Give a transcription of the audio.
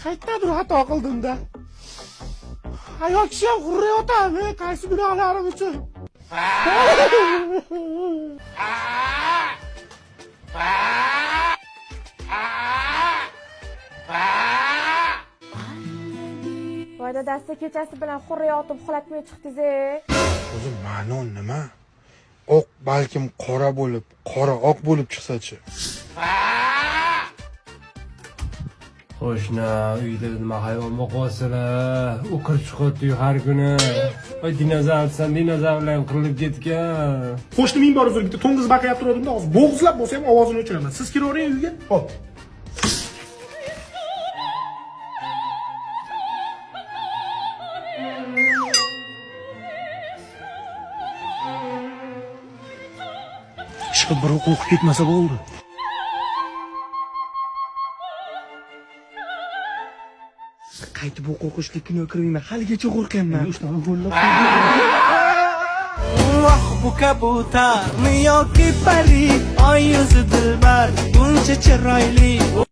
qayerdadir xato qildim-da. Ayol kishi ham hurriyotami? Qaysi gunohlarim uchun? Voy dadasi, kechasi bilan hurriyotib uxlatmay chiqdingiz. O'zi ma'no nima? Oq balkim qora bo'lib, qora oq bo'lib chiqsa-chi. Qo'shni uyda nima hayvon boqasizlar? O'qir chiqadi har kuni. Voy dinozavrsan, dinozavrlar qirilib ketgan. Qo'shni ming bor uzr bitta to'ng'iz baqayap turdim-da, hozir bo'g'izlab bo'lsa ham ovozini o'chiraman. Siz kiravering uyga. Hop. Chiqib bir o'qib ketmasa bo'ldi. Qaytib o'qishga kino kirmayman. Haligacha qo'rqaman. Voh bu kabutarmi yoki pari, oy yuzi dilbar, buncha chiroyli.